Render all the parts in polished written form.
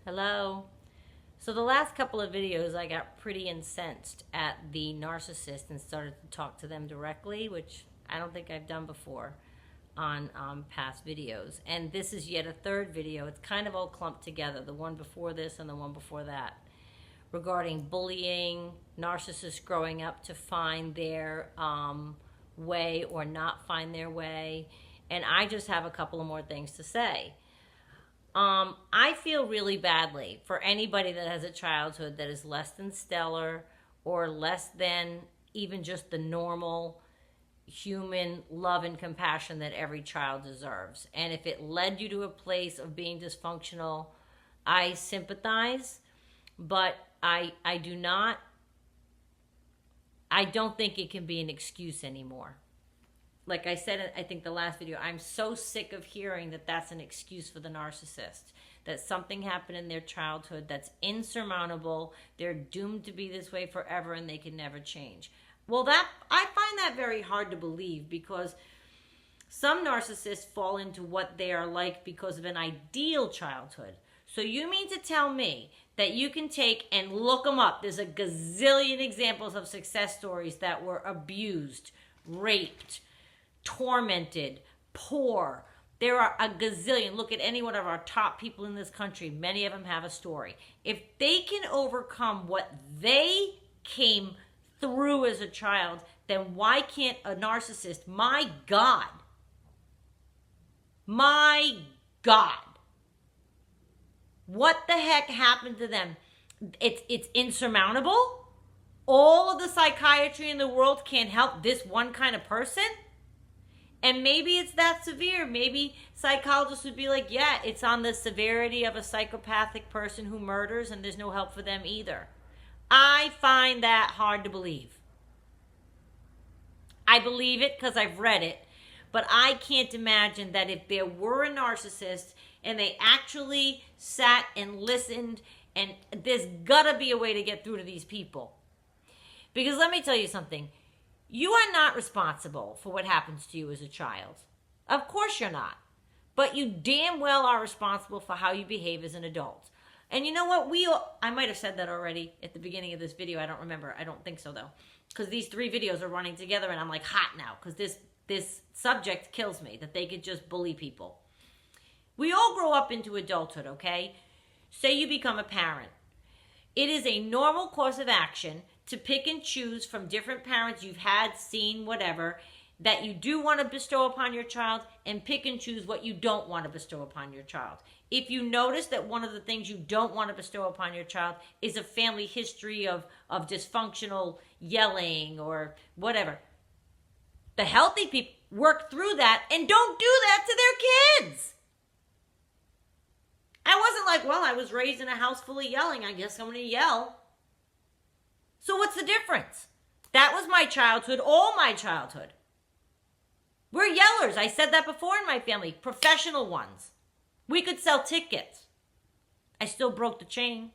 Hello. So the last couple of videos I got pretty incensed at the narcissist and started to talk to them directly, which I don't think I've done before on past videos. And this is yet a third video. It's kind of all clumped together, the one before this and the one before that, regarding bullying, narcissists growing up to find their way or not find their way. And I just have a couple of more things to say. I feel really badly for anybody that has a childhood that is less than stellar or less than even just the normal human love and compassion that every child deserves. And if it led you to a place of being dysfunctional, I sympathize, but I don't think it can be an excuse anymore. Like I said, I think the last video, I'm so sick of hearing that that's an excuse for the narcissist, that something happened in their childhood that's insurmountable, they're doomed to be this way forever and they can never change. Well, I find that very hard to believe, because some narcissists fall into what they are like because of an ideal childhood. So you mean to tell me that you can take and look them up? There's a gazillion examples of success stories that were abused, raped, tormented, poor. There are a gazillion. Look at any one of our top people in this country. Many of them have a story. If they can overcome what they came through as a child, then why can't a narcissist? My God. What the heck happened to them? It's insurmountable. All of the psychiatry in the world can't help this one kind of person. And maybe it's that severe. Maybe psychologists would be like, yeah, it's on the severity of a psychopathic person who murders, and there's no help for them either. I find that hard to believe. I believe it because I've read it, but I can't imagine that if there were a narcissist and they actually sat and listened, and there's gotta be a way to get through to these people. Because let me tell you something. You are not responsible for what happens to you as a child. Of course you're not. But you damn well are responsible for how you behave as an adult. And you know what? I might have said that already at the beginning of this video. I don't remember. I don't think so, though. Because these three videos are running together and I'm like hot now. Because this subject kills me, that they could just bully people. We all grow up into adulthood, okay? Say you become a parent. It is a normal course of action to pick and choose from different parents you've had, seen, whatever, that you do want to bestow upon your child, and pick and choose what you don't want to bestow upon your child. If you notice that one of the things you don't want to bestow upon your child is a family history of dysfunctional yelling or whatever, the healthy people work through that and don't do that to their kids. I wasn't like, well, I was raised in a house full of yelling, I guess I'm going to yell. So what's the difference? That was my childhood, all my childhood. We're yellers. I said that before in my family. Professional ones. We could sell tickets. I still broke the chain.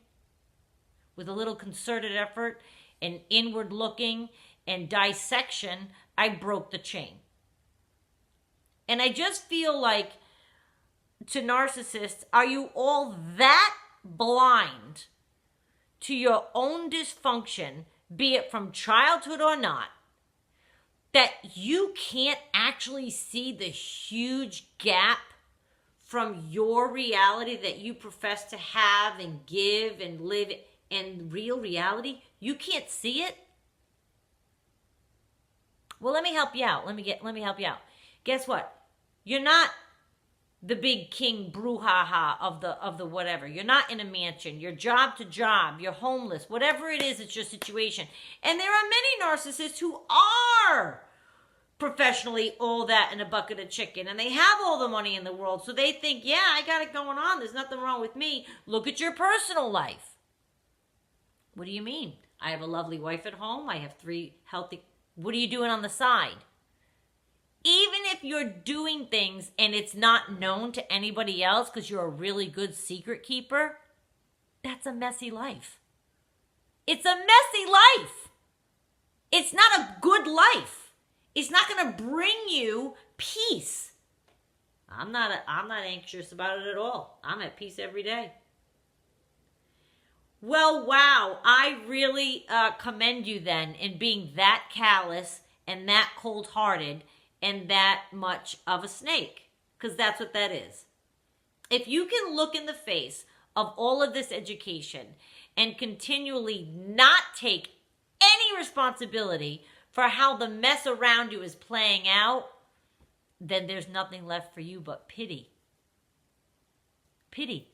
With a little concerted effort and inward looking and dissection, I broke the chain. And I just feel like, to narcissists, are you all that blind to your own dysfunction, be it from childhood or not, that you can't actually see the huge gap from your reality that you profess to have and give and live and real reality? You can't see it? Well, let me help you out. Let me help you out. Guess what? You're not the big king brouhaha of the whatever. You're not in a mansion. You're job to job. You're homeless. Whatever it is, it's your situation. And there are many narcissists who are professionally all that in a bucket of chicken. And they have all the money in the world. So they think, yeah, I got it going on. There's nothing wrong with me. Look at your personal life. What do you mean? I have a lovely wife at home. I have 3 healthy... What are you doing on the side? Even if you're doing things and it's not known to anybody else because you're a really good secret keeper, that's a messy life. It's a messy life. It's not a good life. It's not going to bring you peace. I'm not anxious about it at all. I'm at peace every day. Well, wow. I really commend you then in being that callous and that cold-hearted and that much of a snake, because that's what that is. If you can look in the face of all of this education and continually not take any responsibility for how the mess around you is playing out, then there's nothing left for you but pity. Pity.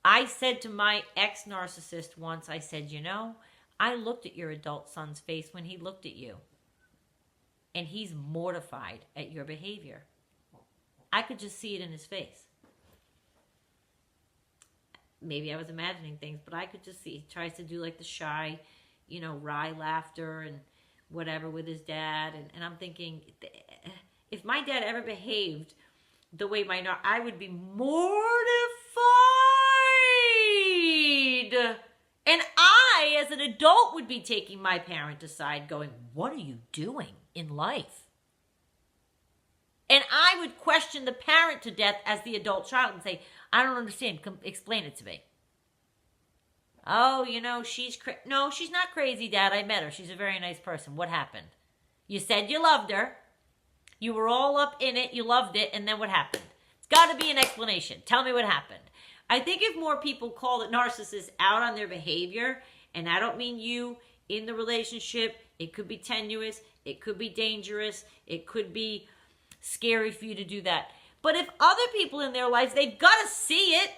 I said to my ex-narcissist once, I said, you know, I looked at your adult son's face when he looked at you. And he's mortified at your behavior. I could just see it in his face. Maybe I was imagining things, but I could just see. He tries to do like the shy, wry laughter and whatever with his dad. And I'm thinking, if my dad ever behaved the way I would be mortified. And I, as an adult, would be taking my parent aside going, what are you doing in life? And I would question the parent to death as the adult child and say, I don't understand. Explain it to me. Oh, she's no, she's not crazy, Dad. I met her. She's a very nice person. What happened? You said you loved her. You were all up in it. You loved it. And then what happened? It's got to be an explanation. Tell me what happened. I think if more people call the narcissists out on their behavior, and I don't mean you in the relationship, it could be tenuous, it could be dangerous, it could be scary for you to do that. But if other people in their lives, they've got to see it.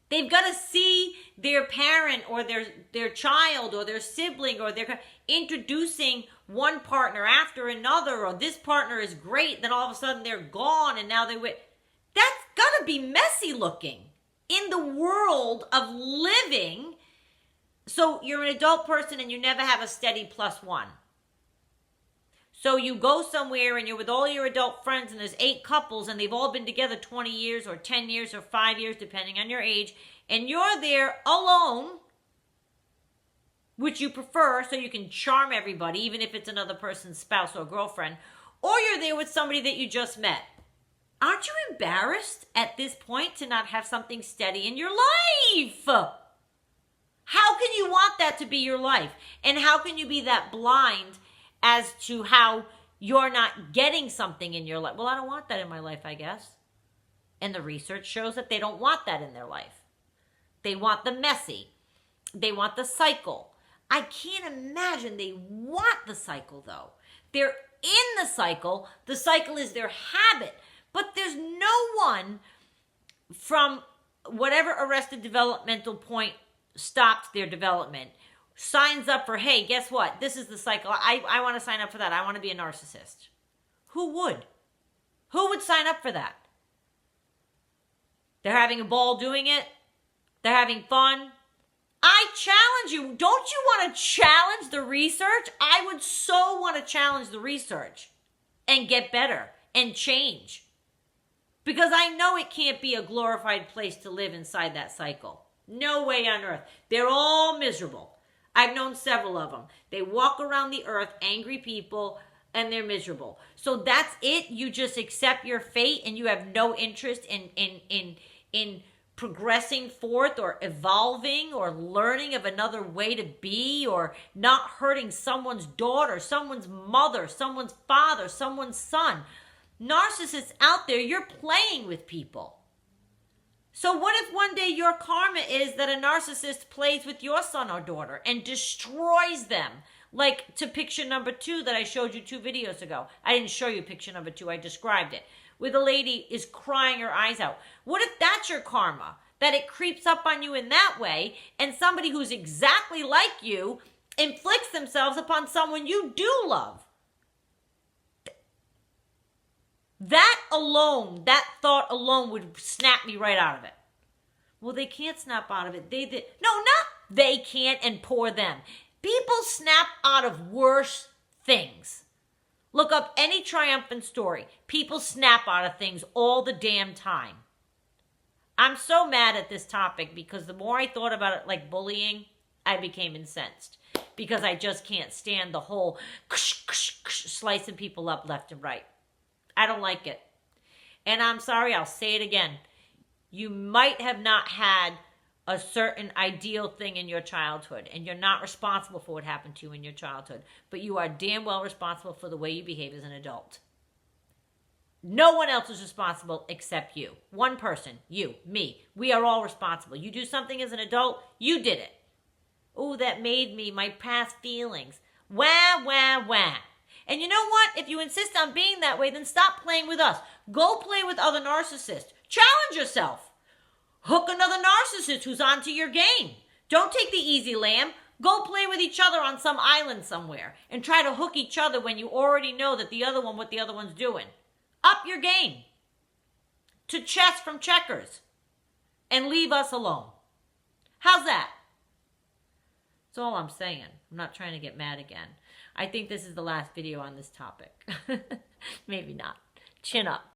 They've got to see their parent or their child or their sibling or their introducing one partner after another, or this partner is great, then all of a sudden they're gone and now they're with. That's got to be messy looking in the world of living. So you're an adult person and you never have a steady +1. So you go somewhere and you're with all your adult friends and there's 8 couples and they've all been together 20 years or 10 years or 5 years, depending on your age. And you're there alone, which you prefer so you can charm everybody, even if it's another person's spouse or girlfriend. Or you're there with somebody that you just met. Aren't you embarrassed at this point to not have something steady in your life? How can you want that to be your life? And how can you be that blind as to how you're not getting something in your life? Well, I don't want that in my life, I guess. And the research shows that they don't want that in their life. They want the messy. They want the cycle. I can't imagine they want the cycle, though. They're in the cycle. The cycle is their habit. But there's no one from whatever arrested developmental point stopped their development signs up for, hey, guess what? This is the cycle. I want to sign up for that. I want to be a narcissist. Who would? Who would sign up for that? They're having a ball doing it. They're having fun. I challenge you. Don't you want to challenge the research? I would so want to challenge the research and get better and change. Because I know it can't be a glorified place to live inside that cycle. No way on earth. They're all miserable. I've known several of them. They walk around the earth, angry people, and they're miserable. So that's it. You just accept your fate and you have no interest in progressing forth or evolving or learning of another way to be, or not hurting someone's daughter, someone's mother, someone's father, someone's son. Narcissists out there, you're playing with people. So what if one day your karma is that a narcissist plays with your son or daughter and destroys them? Like to picture number 2 that I showed you 2 videos ago. I didn't show you picture number 2, I described it. Where the lady is crying her eyes out. What if that's your karma? That it creeps up on you in that way, and somebody who's exactly like you inflicts themselves upon someone you do love. That alone, that thought alone would snap me right out of it. Well, they can't snap out of it. No, not they can't, and poor them. People snap out of worse things. Look up any triumphant story. People snap out of things all the damn time. I'm so mad at this topic because the more I thought about it like bullying, I became incensed. Because I just can't stand the whole slicing people up left and right. I don't like it. And I'm sorry, I'll say it again. You might have not had a certain ideal thing in your childhood, and you're not responsible for what happened to you in your childhood, but you are damn well responsible for the way you behave as an adult. No one else is responsible except you. One person, you, me. We are all responsible. You do something as an adult, you did it. Oh, that made me, my past feelings. Wah, wah, wah. And you know what? If you insist on being that way, then stop playing with us. Go play with other narcissists. Challenge yourself. Hook another narcissist who's onto your game. Don't take the easy lamb. Go play with each other on some island somewhere and try to hook each other when you already know that what the other one's doing. Up your game to chess from checkers and leave us alone. How's that? That's all I'm saying. I'm not trying to get mad again. I think this is the last video on this topic. Maybe not. Chin up.